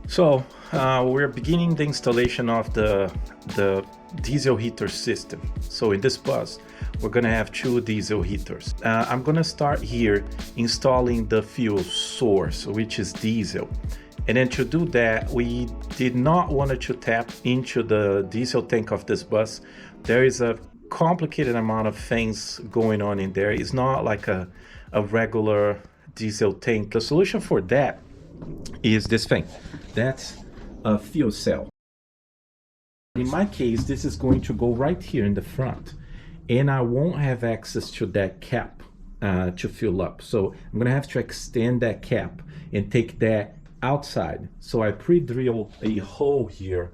So we're beginning the installation of the diesel heater system. So in this bus, we're gonna have two diesel heaters. I'm gonna start here installing the fuel source, which is diesel. And then to do that, we did not want to tap into the diesel tank of this bus. There is a complicated amount of things going on in there. It's not like a regular diesel tank. The solution for that is this thing. That's a fuel cell. In my case, this is going to go right here in the front, and I won't have access to that cap to fill up. So I'm gonna have to extend that cap and take that outside. So I pre-drill a hole here,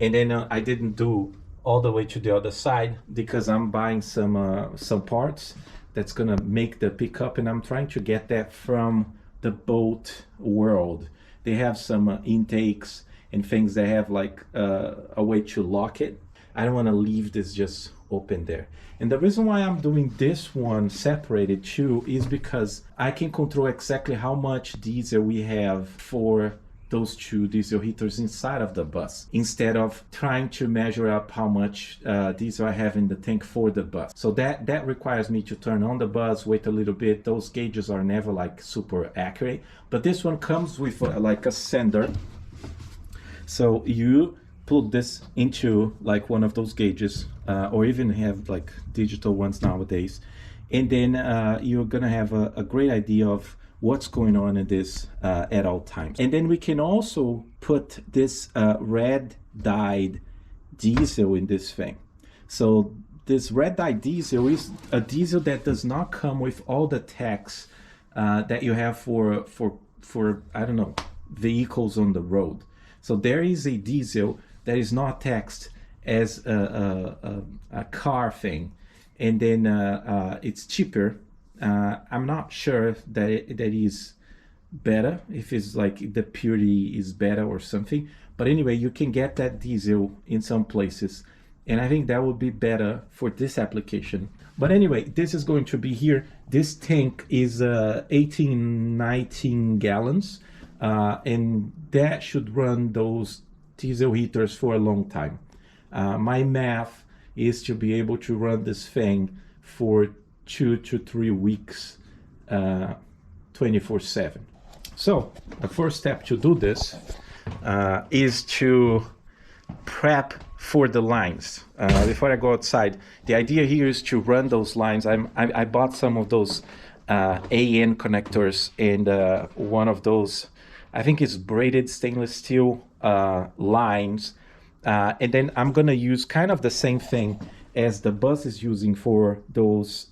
and then I didn't do all the way to the other side because I'm buying some parts that's gonna make the pickup, and I'm trying to get that from the boat world. They have some intakes and things that have like a way to lock it. I don't want to leave this just open there. And the reason why I'm doing this one separated too is because I can control exactly how much diesel we have for those two diesel heaters inside of the bus, instead of trying to measure up how much diesel I have in the tank for the bus. So that requires me to turn on the bus, wait a little bit. Those gauges are never like super accurate, but this one comes with like a sender. So you put this into like one of those gauges, or even have like digital ones nowadays, and then you're gonna have a great idea of what's going on in this at all times. And then we can also put this red dyed diesel in this thing. So this red dyed diesel is a diesel that does not come with all the tax that you have for I don't know, vehicles on the road. So there is a diesel that is not taxed as a car thing, and then it's cheaper. I'm not sure that that is better, if it's like the purity is better or something, but anyway, you can get that diesel in some places, and I think that would be better for this application. But anyway, this is going to be here. This tank is 19 gallons, and that should run those diesel heaters for a long time. My math is to be able to run this thing for 2 to 3 weeks, 24/7. So the first step to do this is to prep for the lines. Before I go outside, the idea here is to run those lines. I bought some of those AN connectors, and one of those, I think it's braided stainless steel lines, and then I'm gonna use kind of the same thing as the bus is using for those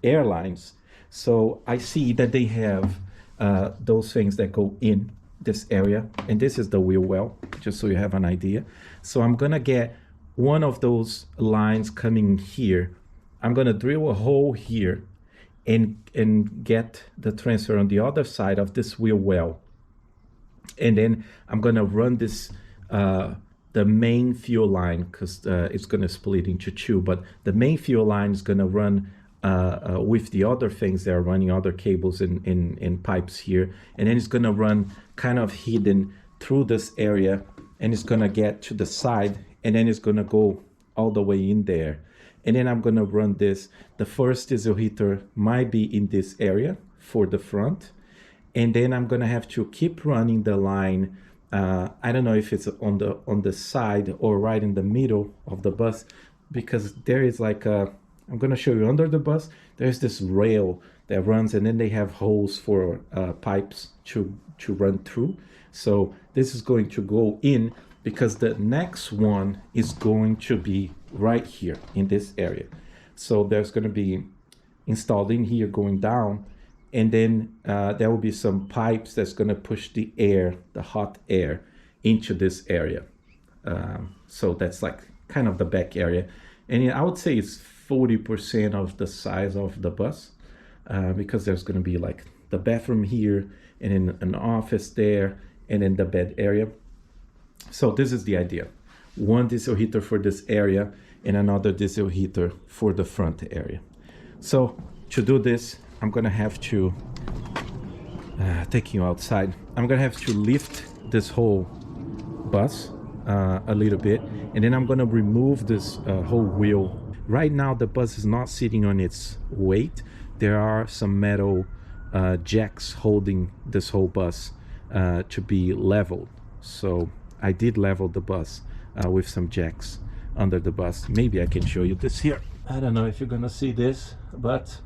airlines. So I see that they have those things that go in this area, and this is the wheel well, just so you have an idea. So I'm gonna get one of those lines coming here. I'm gonna drill a hole here and get the transfer on the other side of this wheel well. And then I'm gonna run this the main fuel line, because it's going to split into two, but the main fuel line is going to run with the other things that are running, other cables and pipes here, and then it's going to run kind of hidden through this area, and it's going to get to the side, and then it's going to go all the way in there. And then I'm going to run this. The first diesel heater might be in this area for the front, and then I'm going to have to keep running the line. I don't know if it's on the side or right in the middle of the bus, because there is like I'm gonna show you under the bus, there's this rail that runs, and then they have holes for pipes to run through. So this is going to go in, because the next one is going to be right here in this area. So there's going to be installed in here going down, and then there will be some pipes that's going to push the air, the hot air, into this area. So that's like kind of the back area, and I would say it's 40% of the size of the bus, because there's going to be like the bathroom here, and then an office there, and then the bed area. So this is the idea: one diesel heater for this area and another diesel heater for the front area. So to do this, I'm gonna have to taking you outside. I'm gonna have to lift this whole bus a little bit, and then I'm gonna remove this whole wheel. Right now the bus is not sitting on its weight. There are some metal jacks holding this whole bus to be leveled. So I did level the bus with some jacks under the bus. Maybe I can show you this here. I don't know if you're gonna see this, but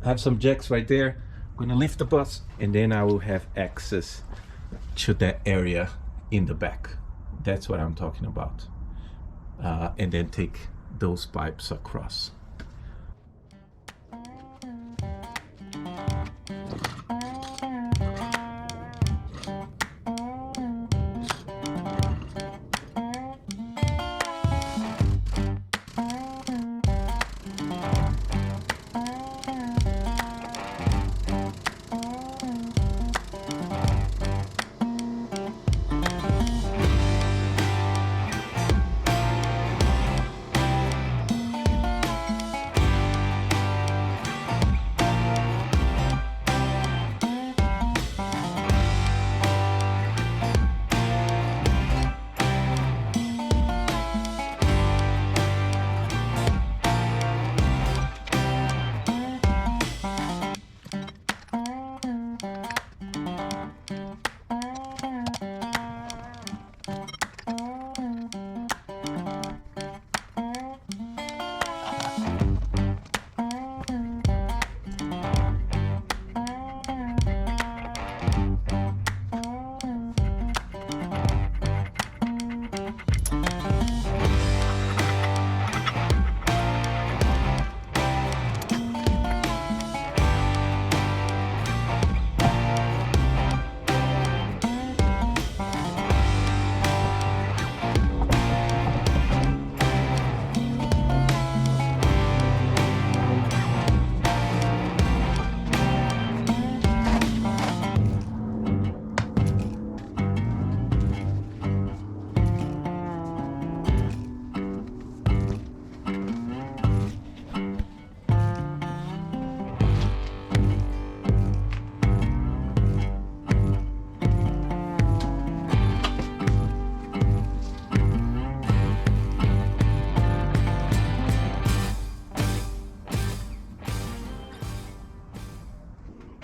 I have some jacks right there. I'm gonna lift the bus, and then I will have access to that area in the back. That's what I'm talking about. And then take those pipes across.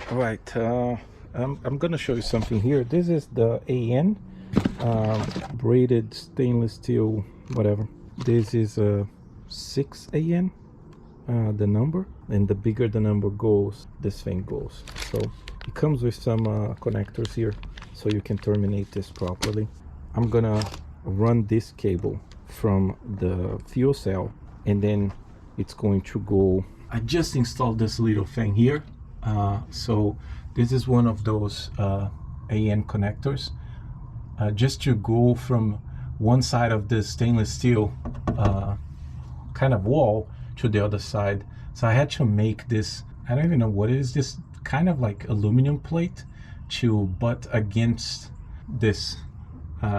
Right, I'm gonna show you something here. This is the AN braided stainless steel, whatever. This is a 6 AN, the number, and the bigger the number goes, this thing goes. So it comes with some connectors here, so you can terminate this properly. I'm gonna run this cable from the fuel cell, and then it's going to go. I just installed this little thing here. So this is one of those AN connectors, just to go from one side of the stainless steel kind of wall to the other side. So I had to make this, I don't even know what it is, this kind of like aluminum plate to butt against this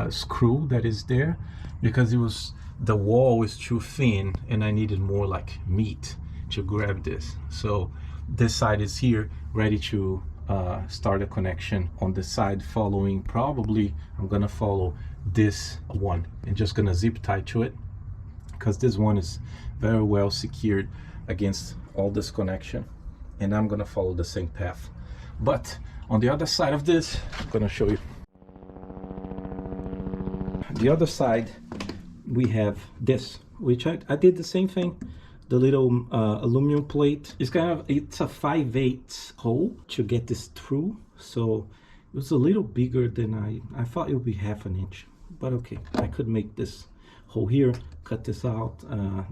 screw that is there, because the wall is too thin and I needed more like meat to grab this. So this side is here ready to start a connection on the side following. Probably I'm gonna follow this one and just gonna zip tie to it, because this one is very well secured against all this connection, and I'm gonna follow the same path. But on the other side of this, I'm gonna show you. The other side, we have this, which I did the same thing. The little aluminum plate is it's a 5/8 hole to get this through. So it was a little bigger than I thought it would be 1/2 inch, but okay, I could make this hole here, cut this out,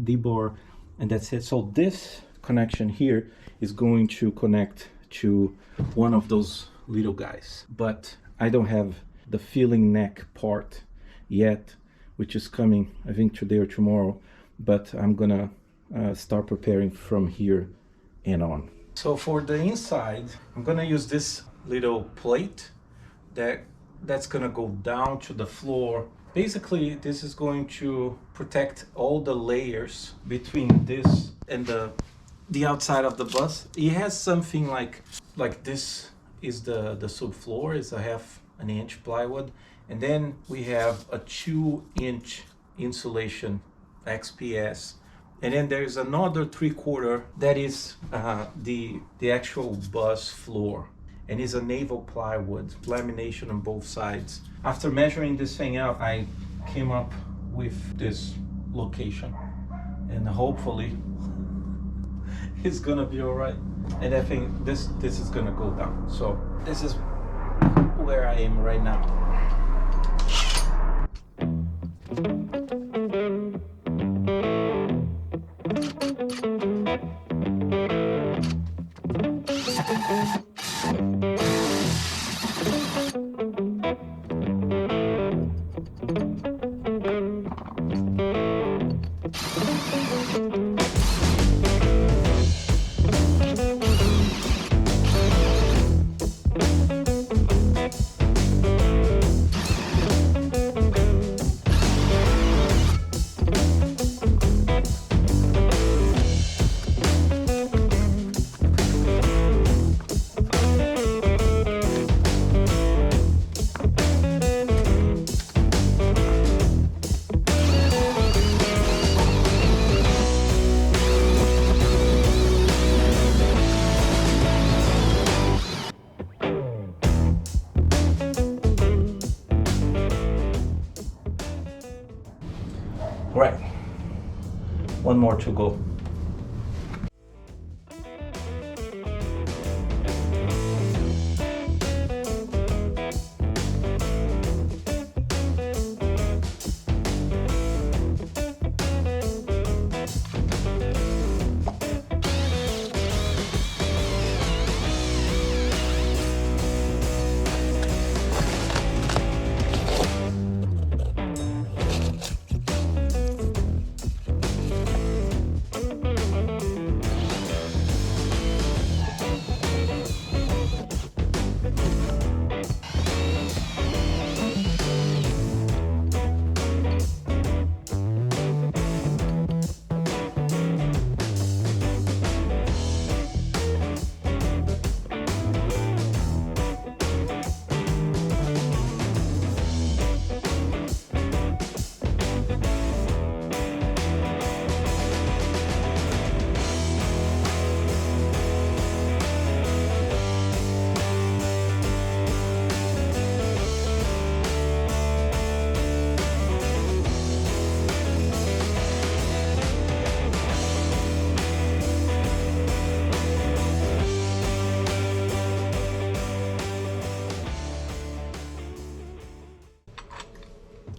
debar, and that's it. So this connection here is going to connect to one of those little guys, but I don't have the filling neck part yet, which is coming, I think, today or tomorrow, but I'm gonna start preparing from here and on. So for the inside, I'm gonna use this little plate that's gonna go down to the floor. Basically, this is going to protect all the layers between this and the outside of the bus. It has something like this is the subfloor, is a half an inch plywood. And then we have a 2-inch insulation XPS. And then there's another 3/4 that is the actual bus floor, and is a naval plywood, lamination on both sides. After measuring this thing out, I came up with this location, and hopefully it's gonna be all right. And I think this is gonna go down. So this is where I am right now. Right, one more to go.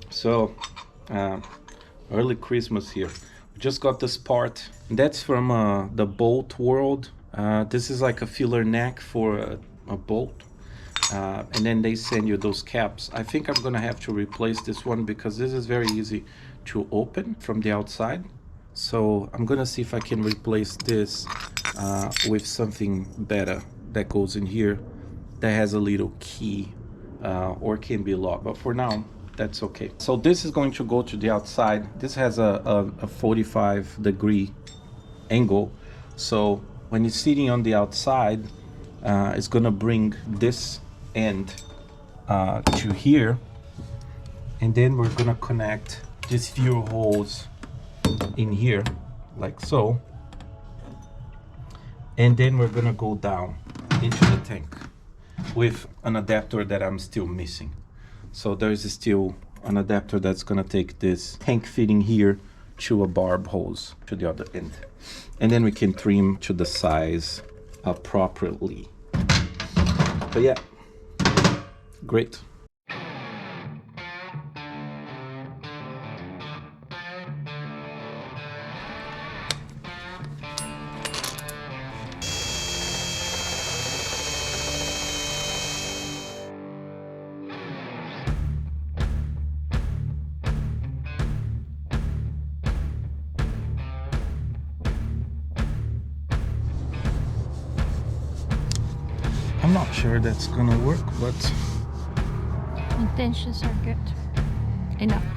So, early Christmas here. We just got this part. That's from the bolt world. This is like a filler neck for a bolt. And then they send you those caps. I think I'm gonna have to replace this one because this is very easy to open from the outside. So I'm gonna see if I can replace this with something better that goes in here that has a little key or can be locked. But for now, that's okay. So this is going to go to the outside. This has a 45-degree angle. So when it's sitting on the outside, it's gonna bring this end to here. And then we're gonna connect these few holes in here, like so. And then we're gonna go down into the tank with an adapter that I'm still missing. So there's still an adapter that's gonna take this tank fitting here to a barb hose to the other end. And then we can trim to the size appropriately. But yeah, great. I'm not sure that's gonna work, but Intentions are good. Enough.